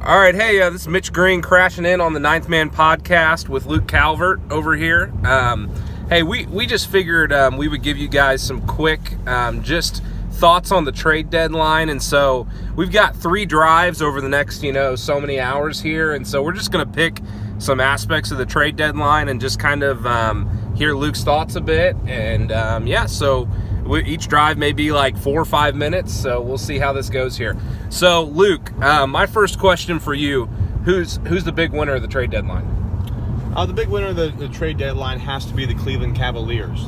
All right, hey, this is Mitch Green crashing in on the Ninth Man podcast with Luke Calvert over here. Hey, we just figured we would give you guys some quick just thoughts on the trade deadline. And so we've got 3 drives over the next, so many hours here. And so we're just going to pick some aspects of the trade deadline and just kind of hear Luke's thoughts a bit. And so each drive may be like 4 or 5 minutes, so we'll see how this goes here. So, Luke, my first question for you, who's the big winner of the trade deadline? The big winner of the trade deadline has to be the Cleveland Cavaliers.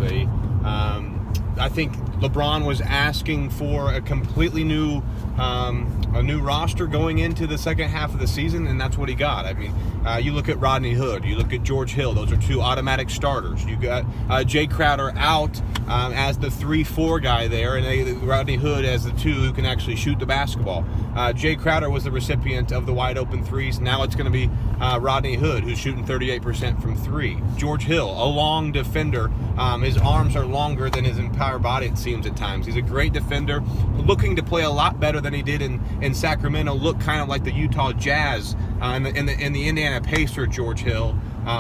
I think LeBron was asking for a completely new roster going into the second half of the season, and that's what he got. I mean, you look at Rodney Hood, you look at George Hill; those are 2 automatic starters. You got Jay Crowder out as the 3-4 guy there, and Rodney Hood as the 2 who can actually shoot the basketball. Jay Crowder was the recipient of the wide open threes. Now it's going to be Rodney Hood, who's shooting 38% from 3. George Hill, a long defender. His arms are longer than his entire body, it seems at times. He's a great defender, looking to play a lot better than he did in Sacramento. Look kind of like the Utah Jazz and the Indiana Pacer George Hill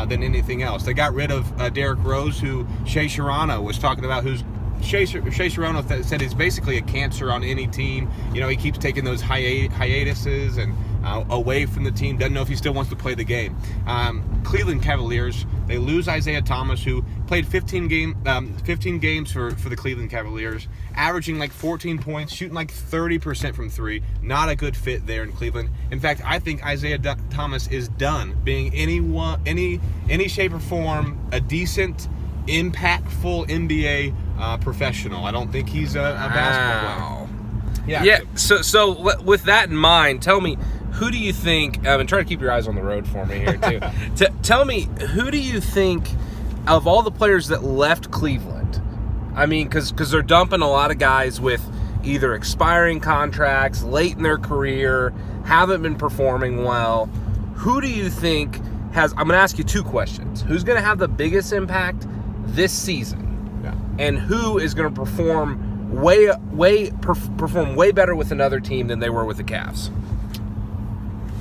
than anything else. They got rid of Derrick Rose, who Shea Serrano was talking about, Shea Serrano said he's basically a cancer on any team. He keeps taking those hiatuses and away from the team. Doesn't know if he still wants to play the game. Cleveland Cavaliers, they lose Isaiah Thomas, who played 15 games for the Cleveland Cavaliers, averaging like 14 points, shooting like 30% from 3. Not a good fit there in Cleveland. In fact, I think Isaiah Thomas is done being any shape or form a decent, impactful NBA professional. I don't think he's a basketball player. Yeah. So with that in mind, tell me, who do you think, and try to keep your eyes on the road for me here too. Tell me, who do you think of all the players that left Cleveland? I mean, because they're dumping a lot of guys with either expiring contracts, late in their career, haven't been performing well. Who do you think I'm going to ask you 2 questions. Who's going to have the biggest impact this season? Yeah. And who is going to perform way better with another team than they were with the Cavs?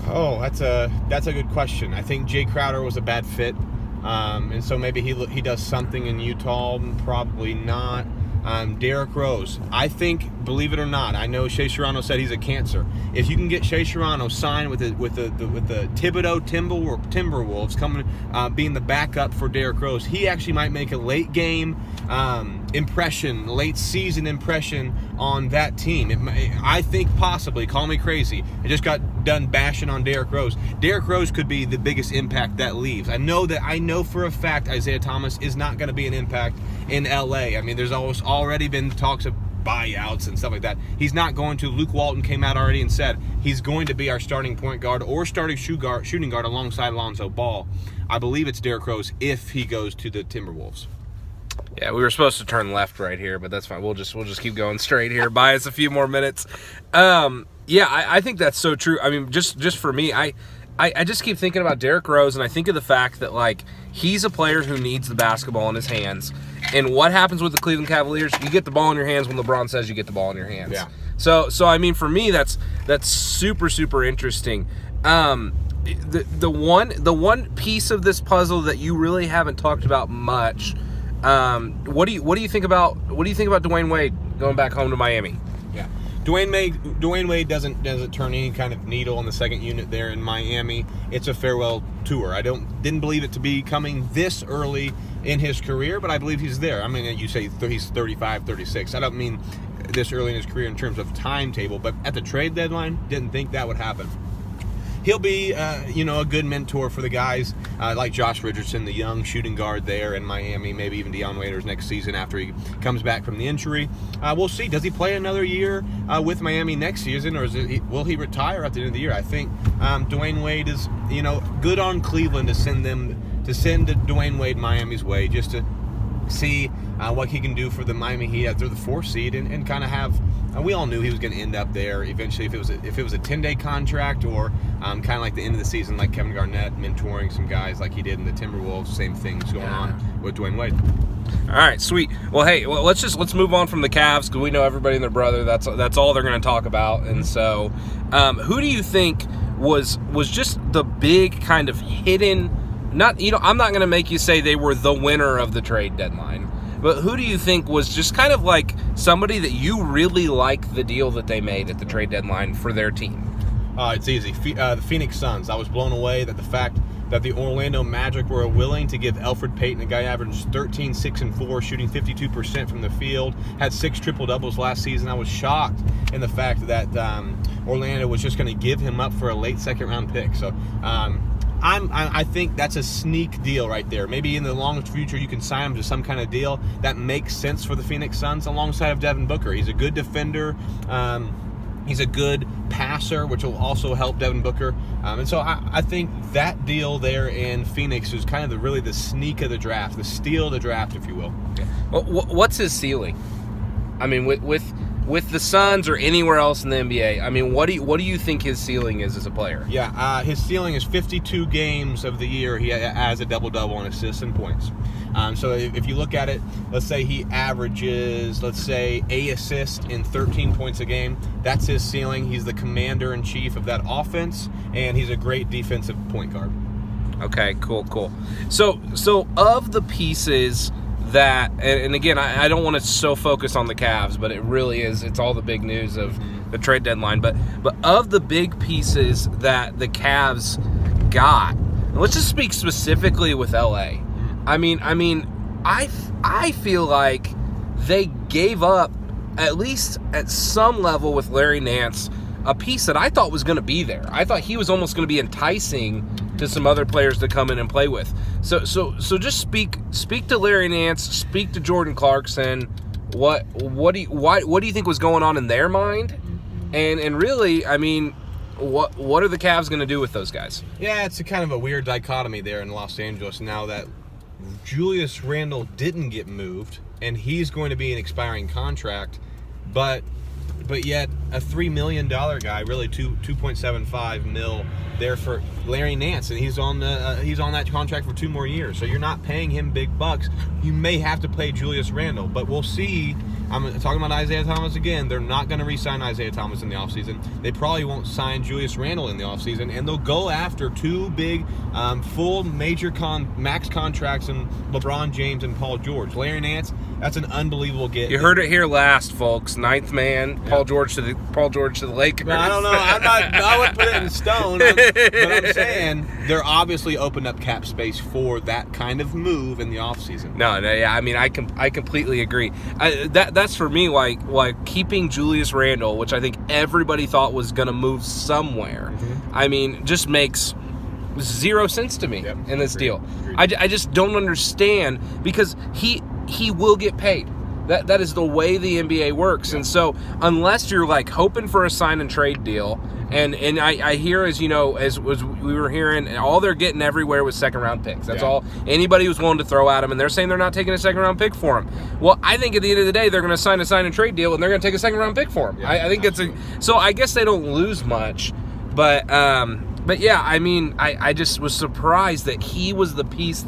Oh, that's a good question. I think Jay Crowder was a bad fit, and so maybe he does something in Utah. Probably not. Derrick Rose, I think, believe it or not, I know Shea Serrano said he's a cancer. If you can get Shea Serrano signed with the Thibodeau Timberwolves coming, being the backup for Derrick Rose, he actually might make a late game impression, late season impression on that team. I think possibly, call me crazy, I just got done bashing on Derrick Rose. Derrick Rose could be the biggest impact that leaves. I know for a fact Isaiah Thomas is not going to be an impact in LA. I mean, there's already been talks of buyouts and stuff like that. He's not going to. Luke Walton came out already and said he's going to be our starting point guard or starting shooting guard alongside Lonzo Ball. I believe it's Derrick Rose if he goes to the Timberwolves. Yeah, we were supposed to turn left right here, but that's fine. We'll just keep going straight here. Buy us a few more minutes. I think that's so true. I mean, just for me, I just keep thinking about Derrick Rose, and I think of the fact that, like, he's a player who needs the basketball in his hands. And what happens with the Cleveland Cavaliers? You get the ball in your hands when LeBron says you get the ball in your hands. Yeah. So I mean, for me, that's super, super interesting. The one piece of this puzzle that you really haven't talked about much. What do you think about Dwayne Wade going back home to Miami? Yeah, Dwayne Wade doesn't turn any kind of needle on the second unit there in Miami. It's a farewell tour. I didn't believe it to be coming this early in his career, but I believe he's there. I mean, you say he's 35, 36. I don't mean this early in his career in terms of timetable, but at the trade deadline, didn't think that would happen. He'll be, a good mentor for the guys like Josh Richardson, the young shooting guard there in Miami, maybe even Dion Waiters next season after he comes back from the injury. We'll see. Does he play another year with Miami next season, or will he retire at the end of the year? I think Dwayne Wade is, good on Cleveland to send Dwayne Wade Miami's way just to see what he can do for the Miami Heat after the 4th seed and kind of have. We all knew he was going to end up there eventually if it was a 10-day contract or kind of like the end of the season, like Kevin Garnett mentoring some guys like he did in the Timberwolves. Same thing's going on with Dwayne Wade. All right, sweet. Well, hey, let's move on from the Cavs because we know everybody and their brother. That's all they're going to talk about. And so, who do you think was just the big kind of hidden. Not I'm not going to make you say they were the winner of the trade deadline, but who do you think was just kind of like somebody that you really like the deal that they made at the trade deadline for their team? It's easy. The Phoenix Suns. I was blown away that the fact that the Orlando Magic were willing to give Elfrid Payton, a guy averaged 13, 6, and 4, shooting 52% from the field, had 6 triple-doubles last season. I was shocked in the fact that Orlando was just going to give him up for a late second-round pick. So I think that's a sneak deal right there. Maybe in the long future you can sign him to some kind of deal that makes sense for the Phoenix Suns alongside of Devin Booker. He's a good defender. He's a good passer, which will also help Devin Booker. And so I think that deal there in Phoenix is kind of really the sneak of the draft, the steal of the draft, if you will. Well, what's his ceiling? I mean, with the Suns or anywhere else in the NBA, I mean, what do you think his ceiling is as a player? Yeah, his ceiling is 52 games of the year. He has a double-double on assists and points. So if you look at it, let's say he averages, 8 assists in 13 points a game. That's his ceiling. He's the commander-in-chief of that offense, and he's a great defensive point guard. Okay, cool. So of the pieces that, and again, I don't want to so focus on the Cavs, but it really is, it's all the big news of the trade deadline. But of the big pieces that the Cavs got, let's just speak specifically with LA. I mean, I feel like they gave up, at least at some level with Larry Nance, a piece that I thought was going to be there. I thought he was almost going to be enticing to some other players to come in and play with. So just speak to Larry Nance, speak to Jordan Clarkson. What do you think was going on in their mind? And really, I mean, what are the Cavs going to do with those guys? Yeah, it's a kind of a weird dichotomy there in Los Angeles now that Julius Randle didn't get moved, and he's going to be an expiring contract, but yet a $3 million guy, really $2.75 million there for Larry Nance, and he's on that contract for 2 more years. So you're not paying him big bucks. You may have to pay Julius Randle, but we'll see. I'm talking about Isaiah Thomas again. They're not going to re-sign Isaiah Thomas in the offseason. They probably won't sign Julius Randle in the offseason, and they'll go after 2 big full major max contracts in LeBron James and Paul George. Larry Nance, that's an unbelievable get. You heard it here last, folks. 9th man, yeah. Paul George to the Lakers. No, I don't know. I wouldn't put it in stone. But I'm saying they're obviously opened up cap space for that kind of move in the offseason. No, yeah. I mean, I completely agree. That's for me like keeping Julius Randle, which I think everybody thought was going to move somewhere. Mm-hmm. I mean, just makes 0 sense to me in this deal. Agreed. I just don't understand, because he will get paid. That is the way the NBA works. Yep. And so unless you're like hoping for a sign and trade deal, and I hear, as we were hearing, all they're getting everywhere was second round picks. That's all anybody was willing to throw at them, and they're saying they're not taking a second round pick for him. Well, I think at the end of the day they're going to sign a sign and trade deal, and they're going to take a second round pick for him. Yeah, I think so I guess they don't lose much, but yeah, I mean, I just was surprised that he was the piece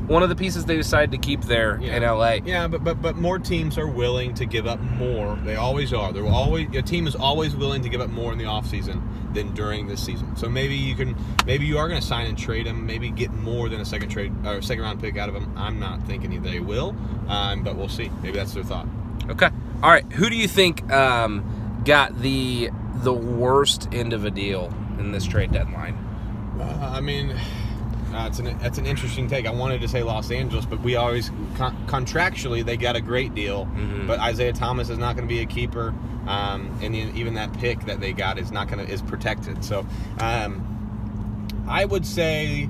one of the pieces they decided to keep there in LA. Yeah, but more teams are willing to give up more. They always are. A team is always willing to give up more in the offseason than during this season. So maybe you are going to sign and trade him, maybe get more than a second round pick out of him. I'm not thinking they will, but we'll see. Maybe that's their thought. Okay. All right. Who do you think got the worst end of a deal in this trade deadline? That's an interesting take. I wanted to say Los Angeles, but we always contractually they got a great deal. Mm-hmm. But Isaiah Thomas is not going to be a keeper, and even that pick that they got is protected. So I would say,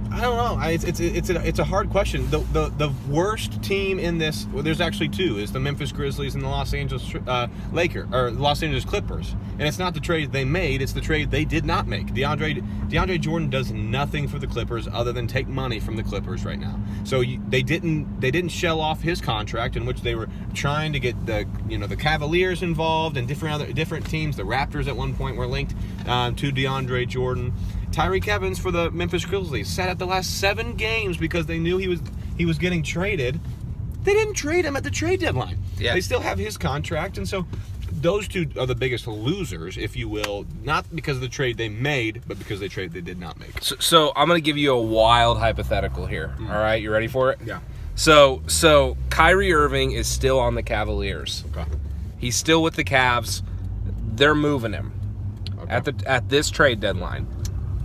I don't know. It's a hard question. The worst team in this, well, there's actually 2, is the Memphis Grizzlies and the Los Angeles Los Angeles Clippers. And it's not the trade they made; it's the trade they did not make. DeAndre Jordan does nothing for the Clippers other than take money from the Clippers right now. So they didn't shell off his contract, in which they were trying to get the Cavaliers involved and different teams. The Raptors at one point were linked to DeAndre Jordan. Tyreke Evans for the Memphis Grizzlies sat at the last 7 games because they knew he was getting traded. They didn't trade him at the trade deadline. Yeah. They still have his contract, and so those two are the biggest losers, if you will, not because of the trade they made, but because they did not make. So I'm going to give you a wild hypothetical here. All right, you ready for it? Yeah. So Kyrie Irving is still on the Cavaliers. Okay. He's still with the Cavs. They're moving him at this trade deadline.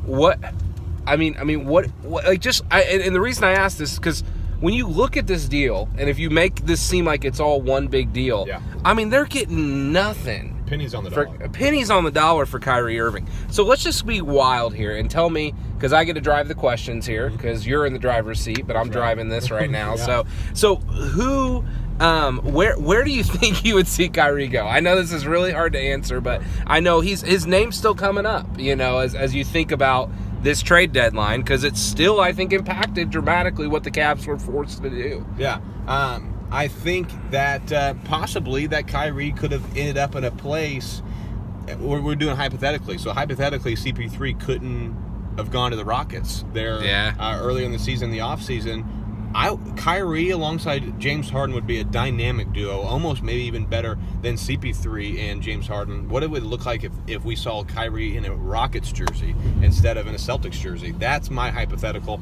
What? I mean, what? Like, and the reason I ask this is because when you look at this deal, and if you make this seem like it's all one big deal, I mean, they're getting nothing. Pennies on the dollar. Pennies on the dollar for Kyrie Irving. So let's just be wild here and tell me, because I get to drive the questions here, because you're in the driver's seat, but I'm driving this right now. So who, where do you think you would see Kyrie go? I know this is really hard to answer, but I know his name's still coming up, as you think about this trade deadline, because it's still, I think, impacted dramatically what the Cavs were forced to do. Yeah. I think that possibly that Kyrie could have ended up in a place, we're doing hypothetically, so hypothetically CP3 couldn't have gone to the Rockets there earlier in the season, the offseason. Kyrie alongside James Harden would be a dynamic duo, almost maybe even better than CP3 and James Harden. What it would look like if we saw Kyrie in a Rockets jersey instead of in a Celtics jersey. That's my hypothetical.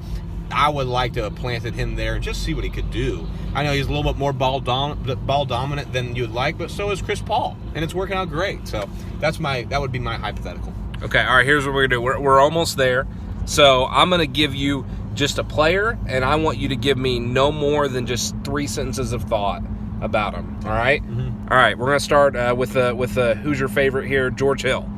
I would like to have planted him there and just see what he could do. I know he's a little bit more ball dominant than you'd like, but so is Chris Paul, and it's working out great. So that would be my hypothetical. Okay, all right, here's what we're going to do. We're almost there. So I'm going to give you just a player, and I want you to give me no more than just 3 sentences of thought about him. All right? Mm-hmm. All right, we're going to start with who's your favorite here, George Hill.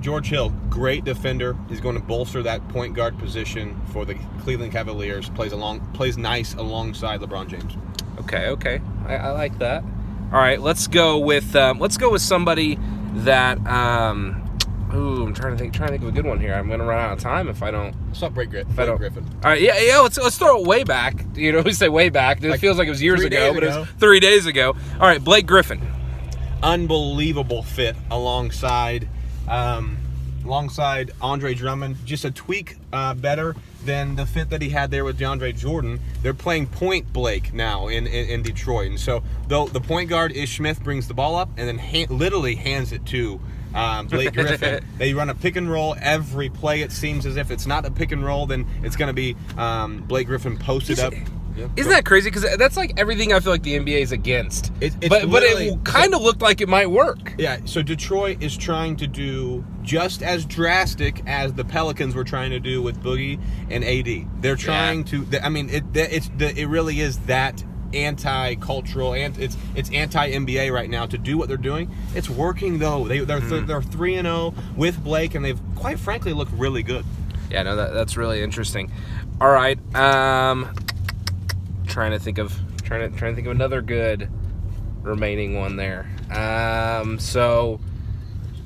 George Hill, great defender. He's going to bolster that point guard position for the Cleveland Cavaliers. Plays nice alongside LeBron James. Okay, I like that. All right, let's go with somebody that. I'm trying to think of a good one here. I'm going to run out of time if I don't. What's up, Blake Griffin? All right, yeah. Let's throw it way back. We say way back. It feels like it was years ago, but it was 3 days ago. All right, Blake Griffin. Unbelievable fit alongside Andre Drummond. Just a tweak better than the fit that he had there with DeAndre Jordan. They're playing point Blake now in Detroit. And so though the point guard Ish Smith brings the ball up and then literally hands it to Blake Griffin. They run a pick and roll every play. It seems as if it's not a pick and roll, then it's going to be Blake Griffin posted up. Isn't that crazy? Because that's like everything I feel like the NBA is against. But it kind of looked like it might work. Yeah, so Detroit is trying to do just as drastic as the Pelicans were trying to do with Boogie and AD. They're trying to. I mean, it really is that anti-cultural, and it's anti-NBA right now to do what they're doing. It's working though. They're 3-0 with Blake, and they've quite frankly looked really good. Yeah, no, that's really interesting. All right. Trying to think of another good remaining one there. So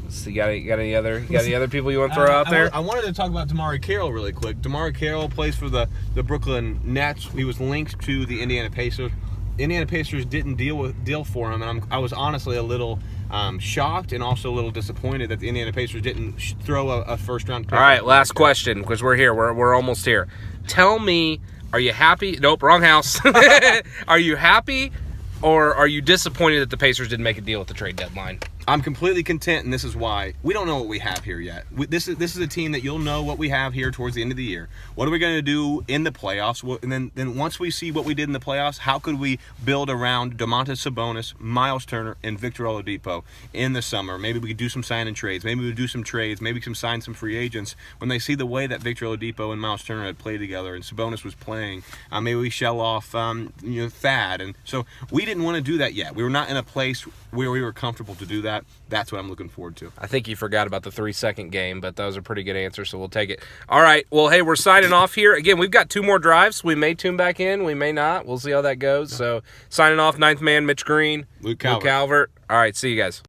let's see, got any other people you want to throw out there? I wanted to talk about DeMarre Carroll really quick. DeMarre Carroll plays for the Brooklyn Nets. He was linked to the Indiana Pacers. Indiana Pacers didn't deal for him, and I was honestly a little shocked and also a little disappointed that the Indiana Pacers didn't throw a first round pick. All right, last question, because we're here. We're almost here. Tell me, are you happy? Nope, wrong house. Are you happy, or are you disappointed that the Pacers didn't make a deal at the trade deadline? I'm completely content, and this is why. We don't know what we have here yet. This is a team that you'll know what we have here towards the end of the year. What are we going to do in the playoffs? And then once we see what we did in the playoffs, how could we build around Domantas Sabonis, Miles Turner, and Victor Oladipo in the summer? Maybe we could do some sign and trades. Maybe we would do some trades. Maybe we can sign some free agents. When they see the way that Victor Oladipo and Miles Turner had played together and Sabonis was playing, maybe we shell off Thad. And so we didn't want to do that yet. We were not in a place where we were comfortable to do that. That's what I'm looking forward to. I think you forgot about the 3-second game, but that was a pretty good answer, so we'll take it. All right. Well, hey, we're signing off here. Again, we've got 2 more drives. We may tune back in. We may not. We'll see how that goes. So signing off, 9th man, Mitch Green. Luke Calvert. All right. See you guys.